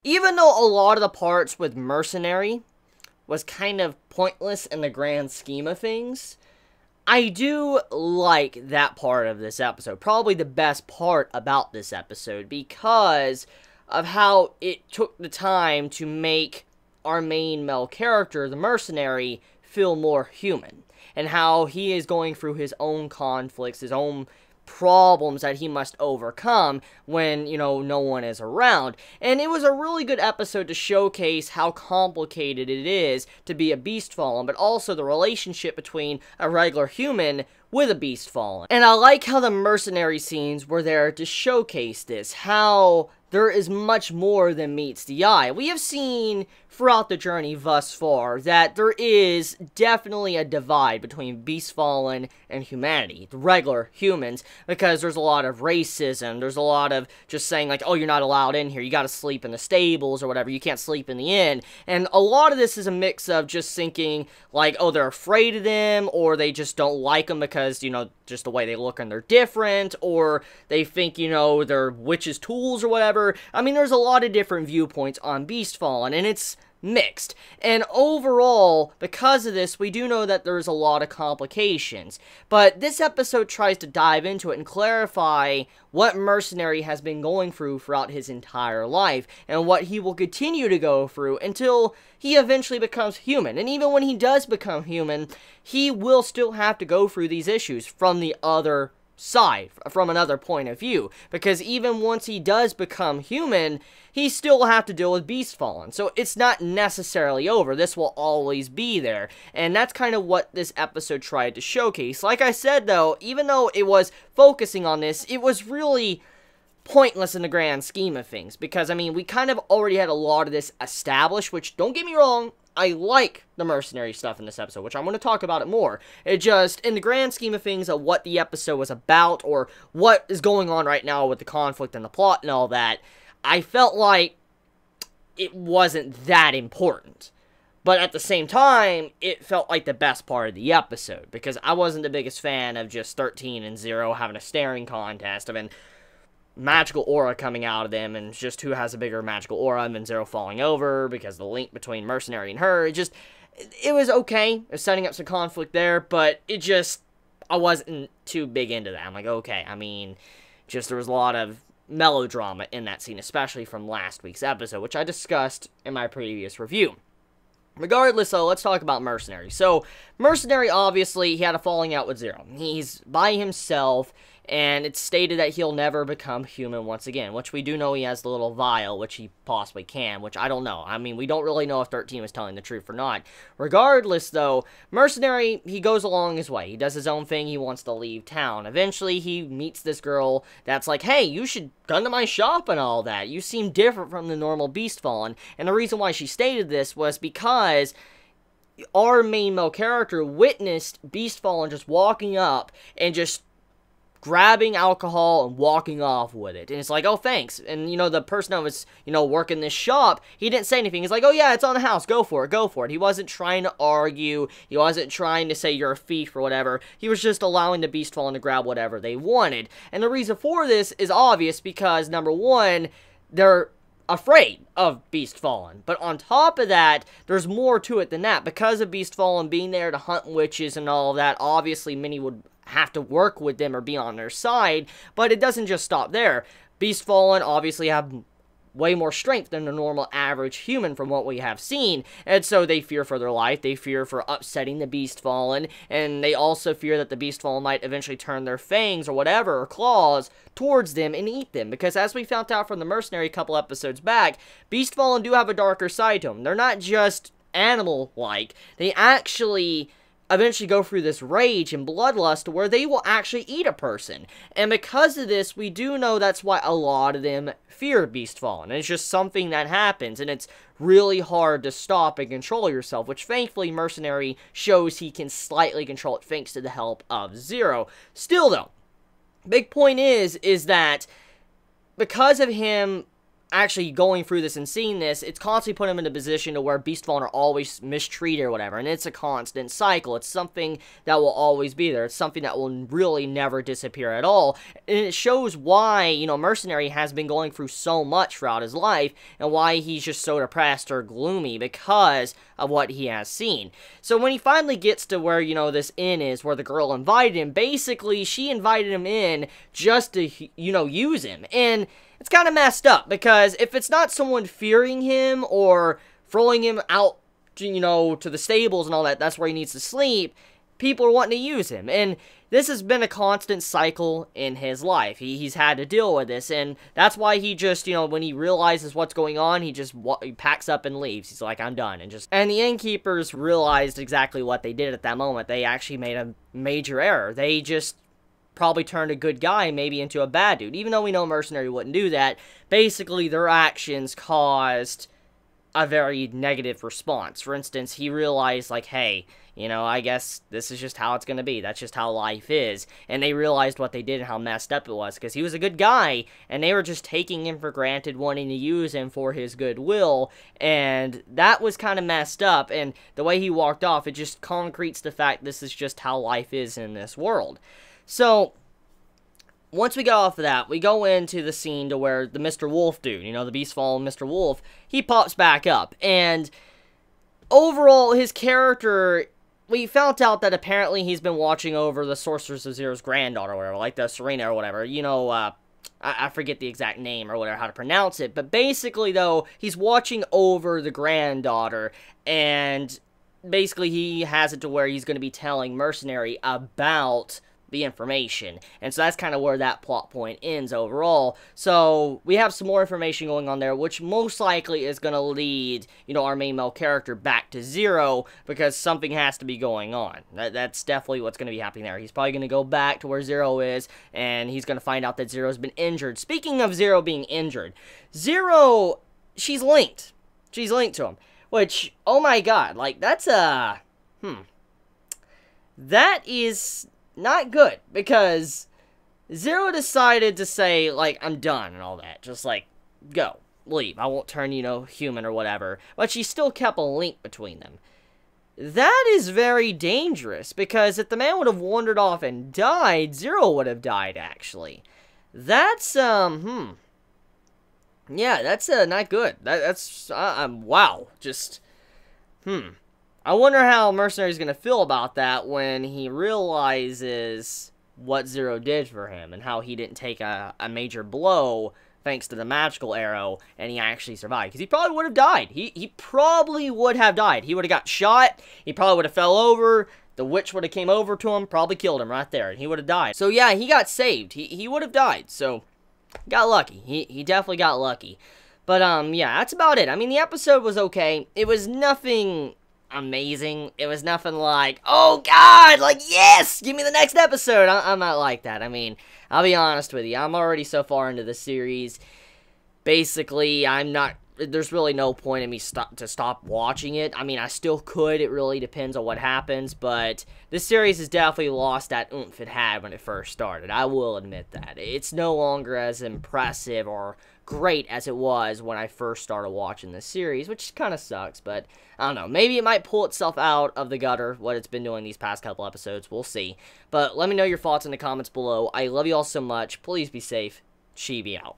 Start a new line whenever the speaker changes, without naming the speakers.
Even though a lot of the parts with Mercenary was kind of pointless in the grand scheme of things, I do like that part of this episode. Probably the best part about this episode because of how it took the time to make our main male character, the mercenary, feel more human. And how he is going through his own conflicts, his own problems that he must overcome when, no one is around. And it was a really good episode to showcase how complicated it is to be a beast fallen, but also the relationship between a regular human with a beast fallen. And I like how the mercenary scenes were there to showcase this, how there is much more than meets the eye. We have seen throughout the journey thus far that there is definitely a divide between Beast Fallen and humanity, the regular humans, because there's a lot of racism, there's a lot of just saying like, oh, you're not allowed in here, you gotta sleep in the stables or whatever, you can't sleep in the inn, and a lot of this is a mix of just thinking like, oh, they're afraid of them, or they just don't like them because, just the way they look and they're different, or they think, they're witches' tools or whatever. I mean, there's a lot of different viewpoints on Beast Fallen, and it's mixed. And overall, because of this, we do know that there's a lot of complications. But this episode tries to dive into it and clarify what Mercenary has been going through throughout his entire life, and what he will continue to go through until he eventually becomes human. And even when he does become human, he will still have to go through these issues from the other side, from another point of view, because even once he does become human, he still will have to deal with Beast Fallen, so it's not necessarily over. This will always be there, and that's kind of what this episode tried to showcase. Like I said though, even though it was focusing on this, it was really pointless in the grand scheme of things, because I mean, we kind of already had a lot of this established, which, don't get me wrong, I like the mercenary stuff in this episode, which I'm going to talk about it more. It just, in the grand scheme of things of what the episode was about, or what is going on right now with the conflict and the plot and all that, I felt like it wasn't that important. But at the same time, it felt like the best part of the episode, because I wasn't the biggest fan of just 13 and 0 having a staring contest. I mean, magical aura coming out of them, and just who has a bigger magical aura, and then Zero falling over, because the link between Mercenary and her, it was okay. It was setting up some conflict there, but I wasn't too big into that. I'm like, okay, I mean, there was a lot of melodrama in that scene, especially from last week's episode, which I discussed in my previous review. Regardless, though, let's talk about Mercenary. So, Mercenary, obviously, he had a falling out with Zero. He's by himself, and it's stated that he'll never become human once again, which we do know he has the little vial, which he possibly can, which I don't know. I mean, we don't really know if 13 was telling the truth or not. Regardless, though, Mercenary, he goes along his way. He does his own thing. He wants to leave town. Eventually, he meets this girl that's like, hey, you should come to my shop and all that. You seem different from the normal Beast Fallen. And the reason why she stated this was because our main male character witnessed Beast Fallen just walking up and just grabbing alcohol and walking off with it. And it's like, oh, thanks. And, the person that was, working this shop, he didn't say anything. He's like, oh, yeah, it's on the house. Go for it. Go for it. He wasn't trying to argue. He wasn't trying to say you're a thief or whatever. He was just allowing the Beast Fallen to grab whatever they wanted. And the reason for this is obvious because, number one, they're afraid of Beast Fallen. But on top of that, there's more to it than that. Because of Beast Fallen being there to hunt witches and all of that, obviously many would have to work with them or be on their side, but it doesn't just stop there. Beast Fallen obviously have way more strength than the normal average human from what we have seen, and so they fear for their life, they fear for upsetting the Beast Fallen, and they also fear that the Beast Fallen might eventually turn their fangs or whatever, or claws, towards them and eat them, because as we found out from the Mercenary a couple episodes back, Beast Fallen do have a darker side to them. They're not just animal-like, they actually eventually go through this rage and bloodlust where they will actually eat a person. And because of this, we do know that's why a lot of them fear Beast Fallen. And it's just something that happens, and it's really hard to stop and control yourself, which thankfully Mercenary shows he can slightly control it thanks to the help of Zero. Still though, big point is that because of him actually going through this and seeing this, it's constantly put him in a position to where Beast Fawn are always mistreated or whatever, and it's a constant cycle. It's something that will always be there. It's something that will really never disappear at all, and it shows why, you know, Mercenary has been going through so much throughout his life, and why he's just so depressed or gloomy because of what he has seen. So when he finally gets to where, you know, this inn is, where the girl invited him, basically, she invited him in just to, you know, use him, and it's kind of messed up, because if it's not someone fearing him or throwing him out, you know, to the stables and all that, that's where he needs to sleep, people are wanting to use him. And this has been a constant cycle in his life. He's had to deal with this, and that's why he just, you know, when he realizes what's going on, he just he packs up and leaves. He's like, I'm done. And the innkeepers realized exactly what they did at that moment. They actually made a major error. They just probably turned a good guy maybe into a bad dude. Even though we know Mercenary wouldn't do that, basically their actions caused a very negative response. For instance, he realized, like, hey, you know, I guess this is just how it's going to be. That's just how life is. And they realized what they did and how messed up it was, because he was a good guy, and they were just taking him for granted, wanting to use him for his goodwill, and that was kind of messed up, and the way he walked off, it just concretes the fact this is just how life is in this world. So, once we get off of that, we go into the scene to where the Mr. Wolf dude, you know, the Beast Fallen Mr. Wolf, he pops back up. And overall, his character, we found out that apparently he's been watching over the Sorceress of Zero's granddaughter or whatever, like the Serena or whatever. You know, I forget the exact name or whatever, how to pronounce it. But basically, though, he's watching over the granddaughter, and basically he has it to where he's going to be telling Mercenary about the information, and so that's kind of where that plot point ends overall. So we have some more information going on there, which most likely is going to lead, you know, our main male character back to Zero, because something has to be going on. That's definitely what's going to be happening there. He's probably going to go back to where Zero is, and he's going to find out that Zero's been injured. Speaking of Zero being injured, Zero, she's linked to him, which, oh my god, like, that's that is not good, because Zero decided to say, like, I'm done and all that. Just, like, go. Leave. I won't turn, you know, human or whatever. But she still kept a link between them. That is very dangerous, because if the man would have wandered off and died, Zero would have died, actually. That's, yeah, that's, not good. That's, wow. Just, I wonder how Mercenary's going to feel about that when he realizes what Zero did for him, and how he didn't take a major blow thanks to the magical arrow, and he actually survived. Because he probably would have died. He probably would have died. He would have got shot, he probably would have fell over, the witch would have came over to him, probably killed him right there, and he would have died. So yeah, he got saved. He would have died, so got lucky. He definitely got lucky. But yeah, that's about it. I mean, the episode was okay. It was nothing amazing. It was nothing like, oh god, like, yes, give me the next episode. I'm not like that. I mean, I'll be honest with you, I'm already so far into the series, basically, there's really no point in me to stop watching it. I mean, I still could, it really depends on what happens, but this series has definitely lost that oomph it had when it first started. I will admit that. It's no longer as impressive or great as it was when I first started watching this series, which kind of sucks, but I don't know. Maybe it might pull itself out of the gutter, what it's been doing these past couple episodes. We'll see. But let me know your thoughts in the comments below. I love you all so much. Please be safe. Chibi out.